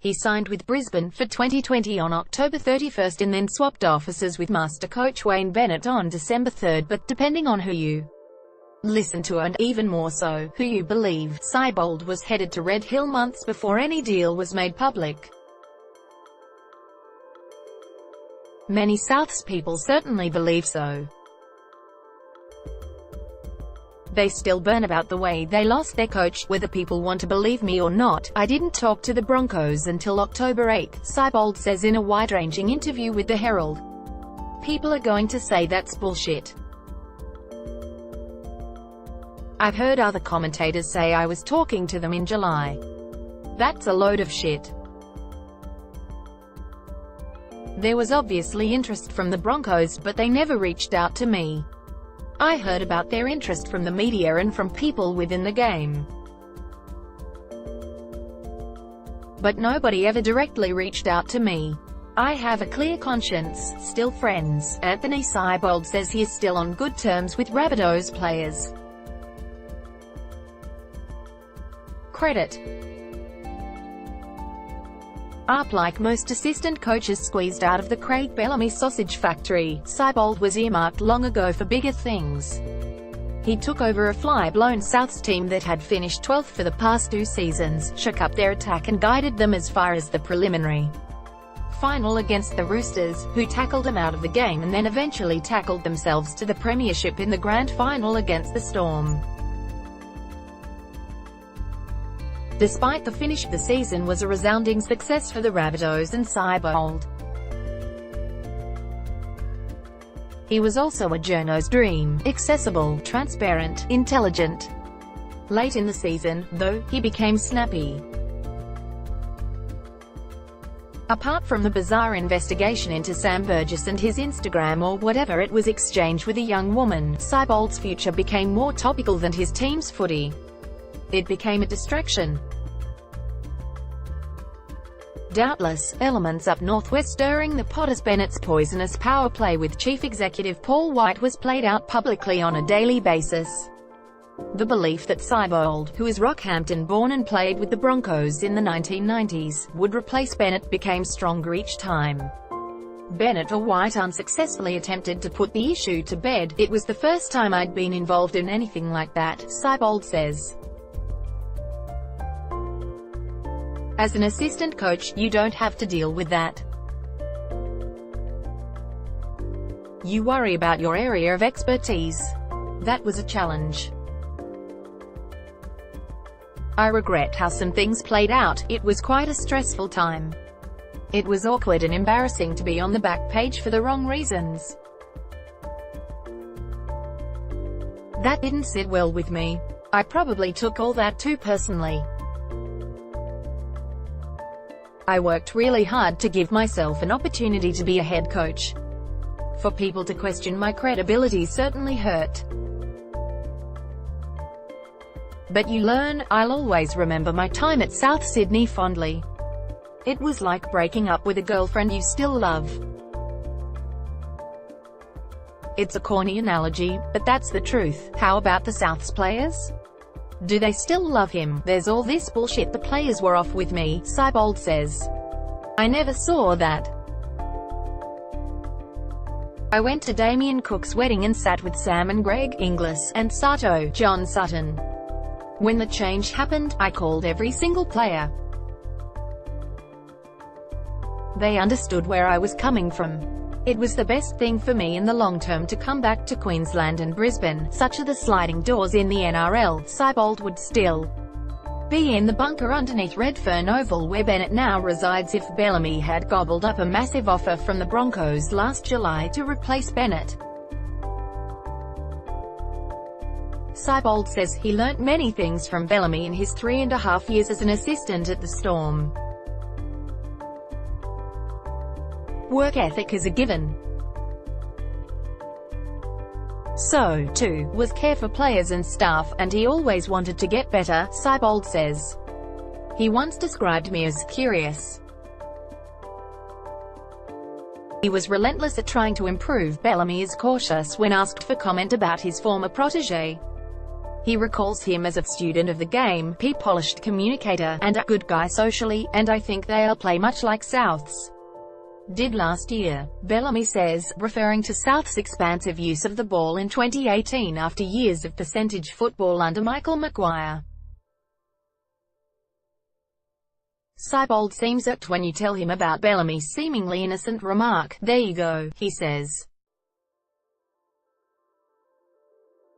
He signed with Brisbane for 2020 on October 31 and then swapped offices with mastercoach Wayne Bennett on December 3, but depending on who you listen to and, even more so, who you believe, Seibold was headed to Red Hill months before any deal was made public. Many Souths people certainly believe so. They still burn about the way they lost their coach, whether people want to believe me or not. I didn't talk to the Broncos until October 8, Seibold says in a wide-ranging interview with the Herald. People are going to say that's bullshit. I've heard other commentators say I was talking to them in July. That's a load of shit. There was obviously interest from the Broncos, but they never reached out to me. I heard about their interest from the media and from people within the game. But nobody ever directly reached out to me. I have a clear conscience. Still friends. Anthony Seibold says he is still on good terms with Rabbitohs players. Credit. Like most assistant coaches squeezed out of the Craig Bellamy sausage factory, Seibold was earmarked long ago for bigger things. He took over a fly-blown Souths team that had finished 12th for the past 2 seasons, shook up their attack and guided them as far as the preliminary final against the Roosters, who tackled them out of the game and then eventually tackled themselves to the premiership in the grand final against the Storm. Despite the finish, the season was a resounding success for the Rabbitohs and Seibold. He was also a journo's dream, accessible, transparent, intelligent. Late in the season, though, he became snappy. Apart from the bizarre investigation into Sam Burgess and his Instagram or whatever it was exchanged with a young woman, Seibold's future became more topical than his team's footy. It became a distraction. Doubtless, elements up north were stirring the pot as Bennett's poisonous power play with Chief Executive Paul White was played out publicly on a daily basis. The belief that Seibold, who is Rockhampton-born and played with the Broncos in the 1990s, would replace Bennett became stronger each time. Bennett or White unsuccessfully attempted to put the issue to bed. It was the first time I'd been involved in anything like that, Seibold says. As an assistant coach, you don't have to deal with that. You worry about your area of expertise. That was a challenge. I regret how some things played out. It was quite a stressful time. It was awkward and embarrassing to be on the back page for the wrong reasons. That didn't sit well with me. I probably took all that too personally. I worked really hard to give myself an opportunity to be a head coach. For people to question my credibility certainly hurt. But you learn. I'll always remember my time at South Sydney fondly. It was like breaking up with a girlfriend you still love. It's a corny analogy, but that's the truth. How about the Souths players? Do they still love him? There's all this bullshit the players were off with me, Seibold says. I never saw that. I went to Damien Cook's wedding and sat with Sam and Greg Inglis, and Sato, John Sutton. When the change happened, I called every single player. They understood where I was coming from. It was the best thing for me in the long term to come back to Queensland and Brisbane. Such are the sliding doors in the NRL. Seibold would still be in the bunker underneath Redfern Oval where Bennett now resides if Bellamy had gobbled up a massive offer from the Broncos last July to replace Bennett. Seibold says he learnt many things from Bellamy in his 3.5 years as an assistant at the Storm. Work ethic is a given. So, too, was care for players and staff, and he always wanted to get better, Seibold says. He once described me as curious. He was relentless at trying to improve. Bellamy is cautious when asked for comment about his former protégé. He recalls him as a student of the game, polished communicator, and a good guy socially, and I think they'll play much like Souths did last year, Bellamy says, referring to South's expansive use of the ball in 2018 after years of percentage football under Michael Maguire. Seibold seems irked when you tell him about Bellamy's seemingly innocent remark. "There you go," he says.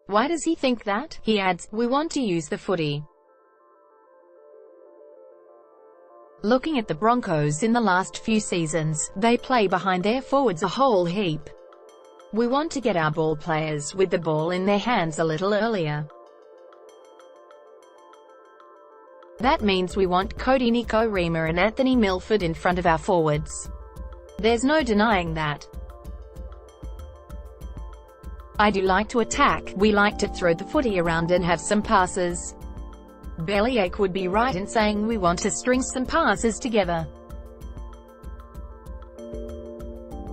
"Why does he think that?" He adds, "We want to use the footy." Looking at the Broncos in the last few seasons, they play behind their forwards a whole heap. We want to get our ball players with the ball in their hands a little earlier. That means we want Cody Nico Rima and Anthony Milford in front of our forwards. There's no denying that. I do like to attack, we like to throw the footy around and have some passes. Bellyache would be right in saying we want to string some passes together.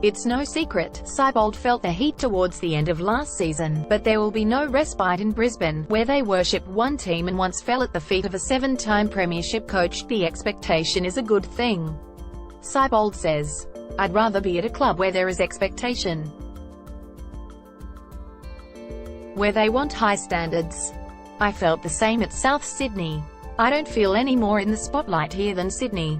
It's no secret, Seibold felt the heat towards the end of last season, but there will be no respite in Brisbane, where they worship one team and once fell at the feet of a 7-time premiership coach. The expectation is a good thing. Seibold says, "I'd rather be at a club where there is expectation, where they want high standards. I felt the same at South Sydney. I don't feel any more in the spotlight here than Sydney.